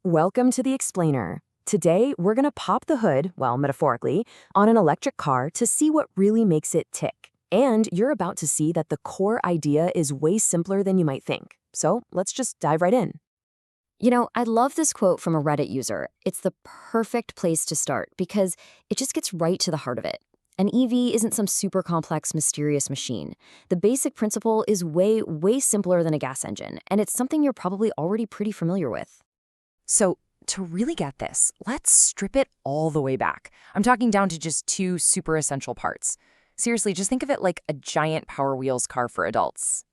Welcome to the Explainer. Today, we're going to pop the hood, well, metaphorically, on an electric car to see what really makes it tick. And you're about to see that the core idea is way simpler than you might think. So let's just dive right in. I love this quote from a Reddit user. It's the perfect place to start because it just gets right to the heart of it. An EV isn't some super complex, mysterious machine. The basic principle is way, way simpler than a gas engine, and it's something you're probably already pretty familiar with. So, to really get this, let's strip it all the way back. I'm talking down to just two super essential parts. Seriously, just think of it like a giant Power Wheels car for adults.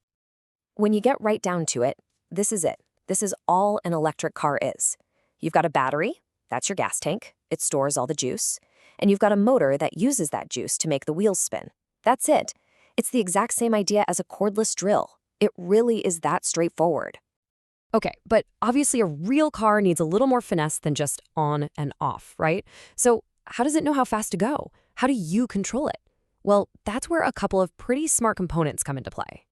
When you get right down to it, this is it. This is all an electric car is. You've got a battery, that's your gas tank. It stores all the juice. And you've got a motor that uses that juice to make the wheels spin. That's it. It's the exact same idea as a cordless drill. It really is that straightforward. Okay, but obviously a real car needs a little more finesse than just on and off, right? So how does it know how fast to go? How do you control it? Well, that's where a couple of pretty smart components come into play.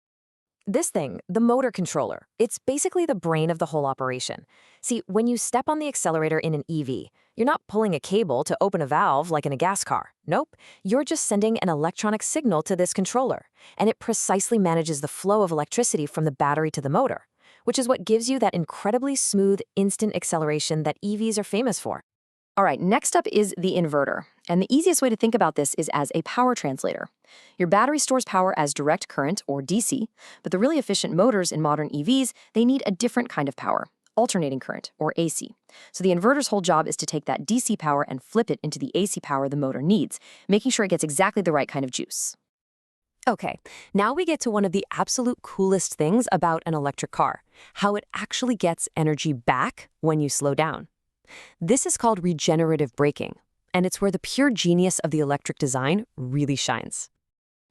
This thing, the motor controller, it's basically the brain of the whole operation. See, when you step on the accelerator in an EV, you're not pulling a cable to open a valve like in a gas car. Nope, you're just sending an electronic signal to this controller, and it precisely manages the flow of electricity from the battery to the motor, which is what gives you that incredibly smooth, instant acceleration that EVs are famous for. All right, next up is the inverter. And the easiest way to think about this is as a power translator. Your battery stores power as direct current, or DC, but the really efficient motors in modern EVs, they need a different kind of power, alternating current, or AC. So the inverter's whole job is to take that DC power and flip it into the AC power the motor needs, making sure it gets exactly the right kind of juice. Okay, now we get to one of the absolute coolest things about an electric car, how it actually gets energy back when you slow down. This is called regenerative braking, and it's where the pure genius of the electric design really shines.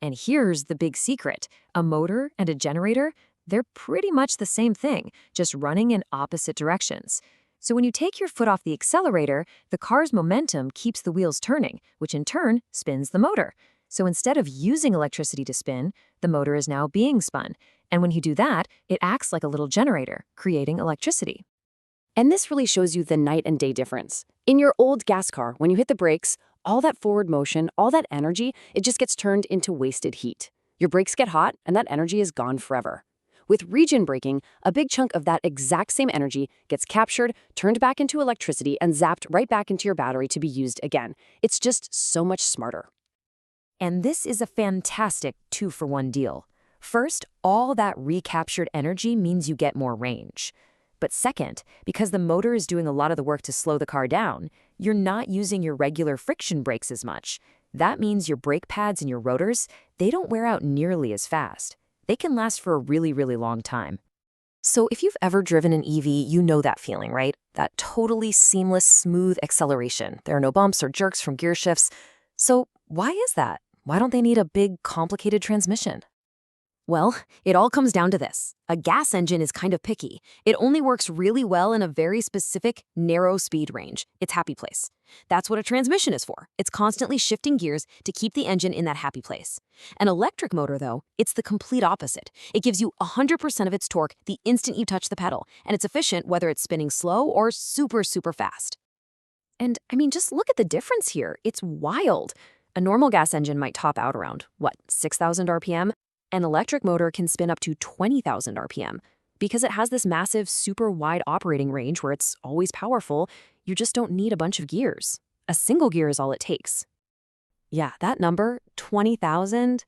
And here's the big secret. A motor and a generator, they're pretty much the same thing, just running in opposite directions. So when you take your foot off the accelerator, the car's momentum keeps the wheels turning, which in turn spins the motor. So instead of using electricity to spin, the motor is now being spun. And when you do that, it acts like a little generator, creating electricity. And this really shows you the night and day difference. In your old gas car, when you hit the brakes, all that forward motion, all that energy, it just gets turned into wasted heat. Your brakes get hot, and that energy is gone forever. With regen braking, a big chunk of that exact same energy gets captured, turned back into electricity, and zapped right back into your battery to be used again. It's just so much smarter. And this is a fantastic two-for-one deal. First, all that recaptured energy means you get more range. But second, because the motor is doing a lot of the work to slow the car down, you're not using your regular friction brakes as much. That means your brake pads and your rotors, they don't wear out nearly as fast. They can last for a really, really long time. So if you've ever driven an EV, you know that feeling, right? That totally seamless, smooth acceleration. There are no bumps or jerks from gear shifts. So why is that? Why don't they need a big, complicated transmission? Well, it all comes down to this. A gas engine is kind of picky. It only works really well in a very specific, narrow speed range, its happy place. That's what a transmission is for. It's constantly shifting gears to keep the engine in that happy place. An electric motor, though, it's the complete opposite. It gives you 100% of its torque the instant you touch the pedal, and it's efficient whether it's spinning slow or super, super fast. And, just look at the difference here. It's wild. A normal gas engine might top out around, 6,000 RPM? An electric motor can spin up to 20,000 RPM. Because it has this massive, super wide operating range where it's always powerful, you just don't need a bunch of gears. A single gear is all it takes. Yeah, that number, 20,000,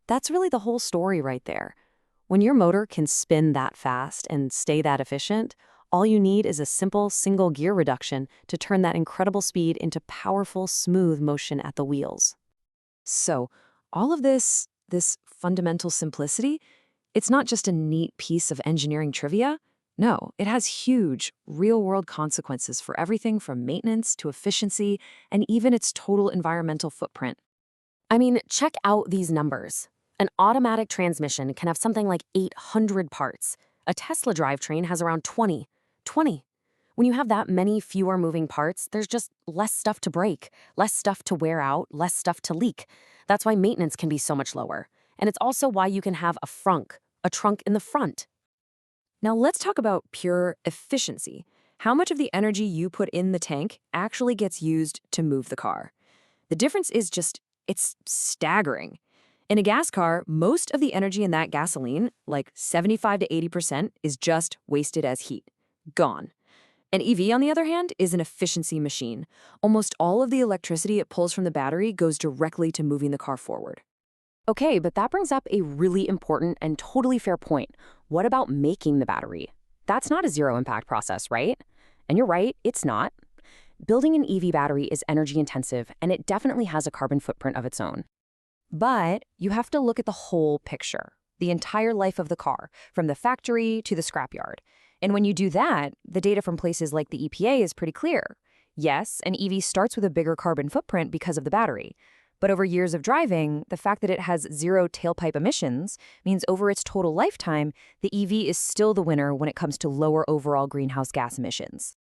that's really the whole story right there. When your motor can spin that fast and stay that efficient, all you need is a simple single gear reduction to turn that incredible speed into powerful, smooth motion at the wheels. So, all of this fundamental simplicity, it's not just a neat piece of engineering trivia. No, it has huge, real-world consequences for everything from maintenance to efficiency and even its total environmental footprint. Check out these numbers. An automatic transmission can have something like 800 parts. A Tesla drivetrain has around 20. When you have that many fewer moving parts, there's just less stuff to break, less stuff to wear out, less stuff to leak. That's why maintenance can be so much lower. And it's also why you can have a trunk in the front. Now let's talk about pure efficiency. how much of the energy you put in the tank actually gets used to move the car. The difference is it's staggering. In a gas car, most of the energy in that gasoline, like 75 to 80%, is just wasted as heat. Gone. An EV, on the other hand, is an efficiency machine. Almost all of the electricity it pulls from the battery goes directly to moving the car forward. Okay, but that brings up a really important and totally fair point. What about making the battery? That's not a zero-impact process, right? And you're right, it's not. Building an EV battery is energy intensive, and it definitely has a carbon footprint of its own. But you have to look at the whole picture, the entire life of the car, from the factory to the scrapyard. And when you do that, the data from places like the EPA is pretty clear. Yes, an EV starts with a bigger carbon footprint because of the battery. But over years of driving, the fact that it has zero tailpipe emissions means over its total lifetime, the EV is still the winner when it comes to lower overall greenhouse gas emissions.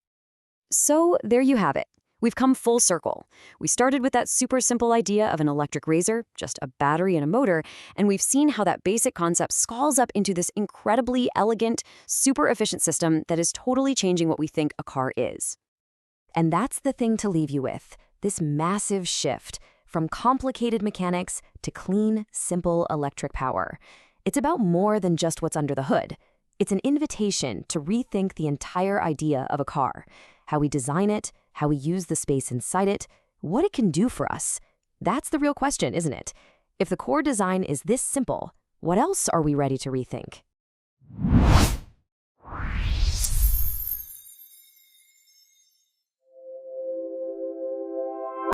So there you have it. We've come full circle. We started with that super simple idea of an electric razor, just a battery and a motor, and we've seen how that basic concept scales up into this incredibly elegant, super efficient system that is totally changing what we think a car is. And that's the thing to leave you with, this massive shift from complicated mechanics to clean, simple electric power. It's about more than just what's under the hood. It's an invitation to rethink the entire idea of a car, how we design it, how we use the space inside it, what it can do for us. That's the real question, isn't it? If the core design is this simple, what else are we ready to rethink?